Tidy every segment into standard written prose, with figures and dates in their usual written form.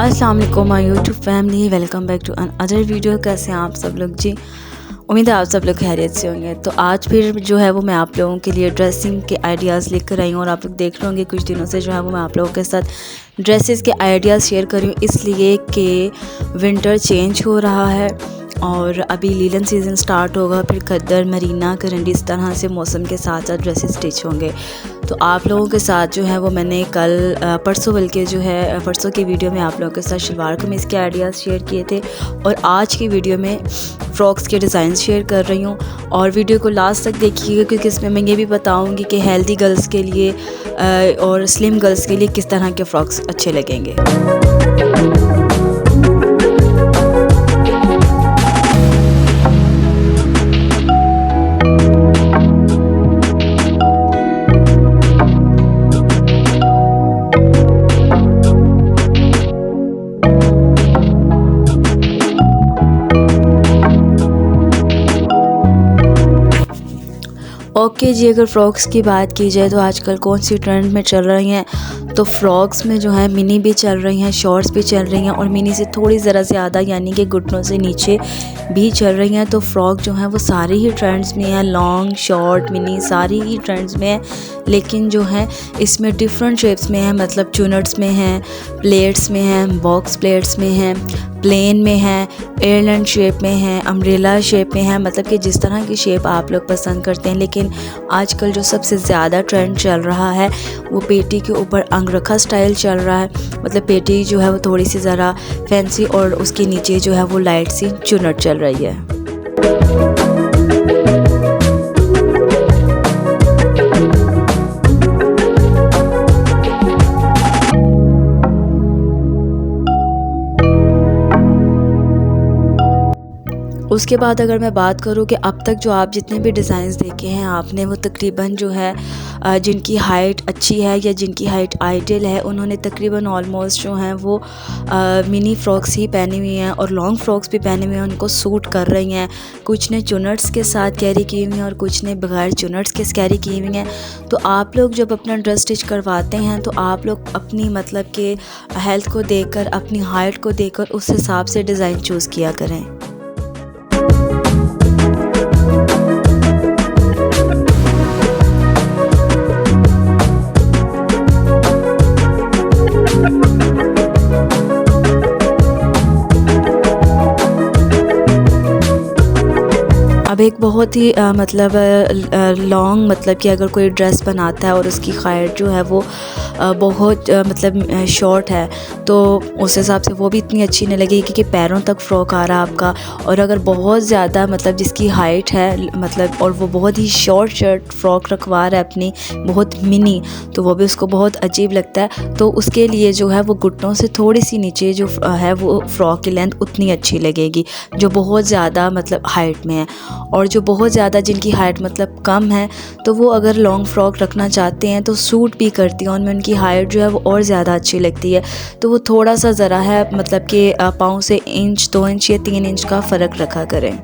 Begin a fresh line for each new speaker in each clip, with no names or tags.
अस्सलाम वालेकुम my YouTube family, welcome back to another video. कैसे हैं आप सब लोग जी? उम्मीद है आप सब लोग खैरियत से होंगे। तो आज फिर जो है वो मैं आप लोगों के लिए ड्रेसिंग के आइडियाज़ लेकर आई हूँ और आप लोग देख रहे होंगे कुछ दिनों से जो है वो मैं आप लोगों के साथ ड्रेसेस के आइडियाज़ शेयर कर रही हूँ, इसलिए कि विंटर चेंज हो रहा है और अभी लीलन सीज़न स्टार्ट होगा, फिर खद्दर, मरीना, करंडी, इस तरह से मौसम के साथ साथ ड्रेसेस स्टिच होंगे। तो आप लोगों के साथ जो है वो मैंने कल परसों बल्कि जो है परसों की वीडियो में आप लोगों के साथ शलवार कमीज़ के आइडियाज़ शेयर किए थे और आज की वीडियो में फ़्रॉक्स के डिज़ाइन शेयर कर रही हूँ। और वीडियो को लास्ट तक देखिएगा क्योंकि इसमें मैं ये भी बताऊँगी कि हेल्दी गर्ल्स के लिए और स्लिम गर्ल्स के लिए किस तरह के फ़्रॉक्स अच्छे लगेंगे। ओके जी, अगर फ़्रॉक्स की बात की जाए तो आजकल कौन सी ट्रेंड में चल रही हैं, तो फ़्रॉक्स में जो है मिनी भी चल रही हैं, शॉर्ट्स भी चल रही हैं और मिनी से थोड़ी ज़रा ज़्यादा यानी कि घुटनों से नीचे भी चल रही हैं। तो फ़्रॉक जो है वो सारी ही ट्रेंड्स में है, लॉन्ग, शॉर्ट, मिनी सारी ही ट्रेंड्स में है, लेकिन जो है इसमें डिफरेंट शेप्स में है, मतलब चुनट्स में है, प्लेट्स में है, बॉक्स प्लेट्स में है, प्लेन में है, एयरलाइन शेप में है, अम्ब्रेला शेप में है, मतलब कि जिस तरह की शेप आप लोग पसंद करते हैं। लेकिन आजकल जो सबसे ज़्यादा ट्रेंड चल रहा है वो पेटी के ऊपर अंगरखा स्टाइल चल रहा है, मतलब पेटी जो है वो थोड़ी सी ज़रा फैंसी और उसके नीचे जो है वो लाइट सी चुनट चल रही है। उसके बाद अगर मैं बात करूँ कि अब तक जो आप जितने भी डिज़ाइंस देखे हैं आपने, वो तकरीबन जो है जिनकी हाइट अच्छी है या जिनकी हाइट आइडियल है उन्होंने तकरीबन ऑलमोस्ट जो हैं वो मिनी फ़्रॉक्स ही पहनी हुई हैं और लॉन्ग फ़्रॉक्स भी पहनी हुई हैं, उनको सूट कर रही हैं। कुछ ने चुनट्स के साथ कैरी की हुई हैं और कुछ ने बगैर चुनट्स के कैरी की हुई हैं। तो आप लोग जब अपना ड्रेस स्टिच करवाते हैं तो आप लोग अपनी मतलब के हेल्थ को देखकर, अपनी हाइट को देखकर उस हिसाब से डिज़ाइन चूज़ किया करें। अब एक बहुत ही मतलब लॉन्ग, मतलब कि अगर कोई ड्रेस बनाता है और उसकी हाइट जो है वो बहुत मतलब शॉर्ट है तो उस हिसाब से वो भी इतनी अच्छी नहीं लगेगी क्योंकि पैरों तक फ़्रॉक आ रहा है आपका। और अगर बहुत ज़्यादा मतलब जिसकी हाइट है मतलब और वो बहुत ही शॉर्ट फ़्रॉक रखवा रहा है अपनी बहुत मिनी, तो वो भी उसको बहुत अजीब लगता है। तो उसके लिए जो है वो घुटनों से थोड़ी सी नीचे जो है वो फ़्रॉक की लेंथ उतनी अच्छी लगेगी जो बहुत ज़्यादा मतलब हाइट में है। और जो बहुत ज़्यादा जिनकी हाइट मतलब कम है तो वो अगर लॉन्ग फ़्रॉक रखना चाहते हैं तो सूट भी करती हैं, उनमें उनकी हाइट जो है वो और ज़्यादा अच्छी लगती है। तो वो थोड़ा सा ज़रा है मतलब कि पाँव से इंच, 2 इंच या 3 इंच का फ़र्क रखा करें।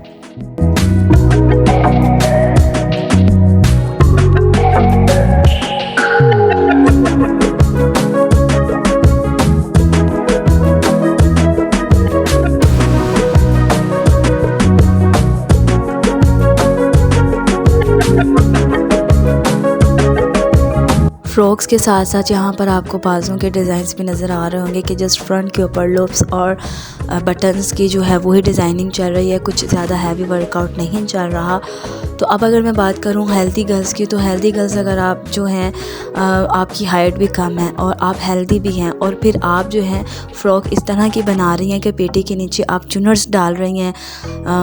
फ्रॉक्स के साथ साथ यहाँ पर आपको बाज़ों के डिज़ाइंस भी नज़र आ रहे होंगे कि जस्ट फ्रंट के ऊपर लूप्स और बटन्स की जो है वही डिज़ाइनिंग चल रही है, कुछ ज़्यादा हैवी वर्कआउट नहीं चल रहा। तो अब अगर मैं बात करूँ हेल्दी गर्ल्स की, तो हेल्दी गर्ल्स अगर आप जो हैं आपकी हाइट भी कम है और आप हेल्दी भी हैं और फिर आप जो हैं फ़्रॉक इस तरह की बना रही हैं कि पेटी के नीचे आप चुनट्स डाल रही हैं,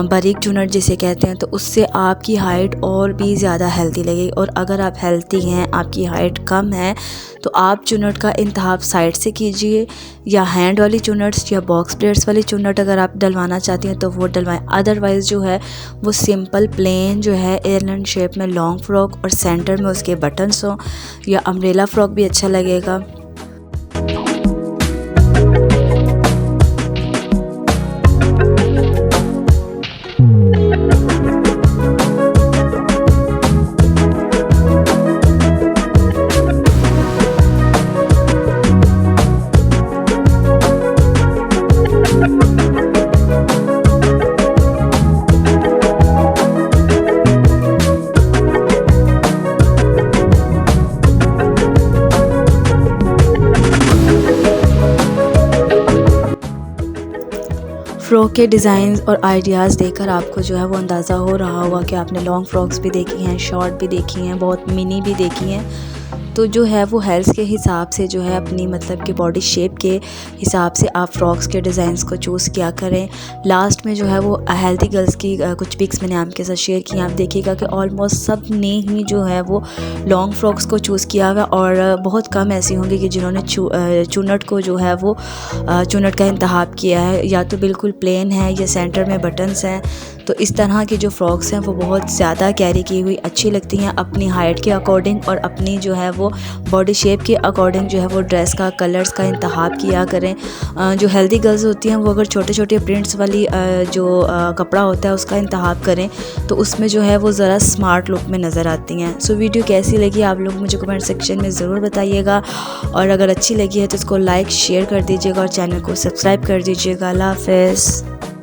बारीक चुनट जिसे कहते हैं, तो उससे आपकी हाइट और भी ज़्यादा हेल्दी लगेगी। और अगर आप हेल्दी हैं, आपकी हाइट कम है, तो आप चुनट का इंतखाब साइड से कीजिए या हैंड वाली चुनट्स या बॉक्स प्लेट्स वाली चुनट अगर आप डलवाना चाहती हैं तो वो डलवाएं। अदरवाइज़ जो है वो सिंपल प्लेन जो है एयरलाइन शेप में लॉन्ग फ़्रॉक और सेंटर में उसके बटन्स हों या अम्ब्रेला फ़्रॉक भी अच्छा लगेगा। फ़्रॉक के डिज़ाइन और आइडियाज़ देखकर आपको जो है वो अंदाज़ा हो रहा होगा कि आपने लॉन्ग फ्रॉक्स भी देखी हैं, शॉर्ट भी देखी हैं, बहुत मिनी भी देखी हैं। तो जो है वो हेल्थ के हिसाब से जो है अपनी मतलब कि बॉडी शेप के हिसाब से आप फ्रॉक्स के डिज़ाइंस को चूज़ किया करें। लास्ट में जो है वो हेल्दी गर्ल्स की कुछ पिक्स मैंने आपके साथ शेयर की। आप देखिएगा कि ऑलमोस्ट सब ने ही जो है वो लॉन्ग फ्रॉक्स को चूज़ किया हुआ और बहुत कम ऐसी होंगी कि जिन्होंने चुन्नट को जो है वो चुन्नट का इंतखाब किया है, या तो बिल्कुल प्लेन है या सेंटर में बटन्स हैं। तो इस तरह की जो फ्रॉक्स हैं वो बहुत ज़्यादा कैरी की हुई अच्छी लगती हैं अपनी हाइट के अकॉर्डिंग और अपनी जो है वो बॉडी शेप के अकॉर्डिंग जो है वो ड्रेस का कलर्स का इंतखाब किया करें। जो हेल्दी गर्ल्स होती हैं वो अगर छोटे छोटे प्रिंट्स वाली जो कपड़ा होता है उसका इंतखाब करें तो उसमें जो है वो ज़रा स्मार्ट लुक में नज़र आती हैं। सो वीडियो कैसी लगी आप लोग मुझे कमेंट सेक्शन में ज़रूर बताइएगा, और अगर अच्छी लगी है तो इसको लाइक शेयर कर दीजिएगा और चैनल को सब्सक्राइब कर दीजिएगा। अल्लाह हाफ़िज़।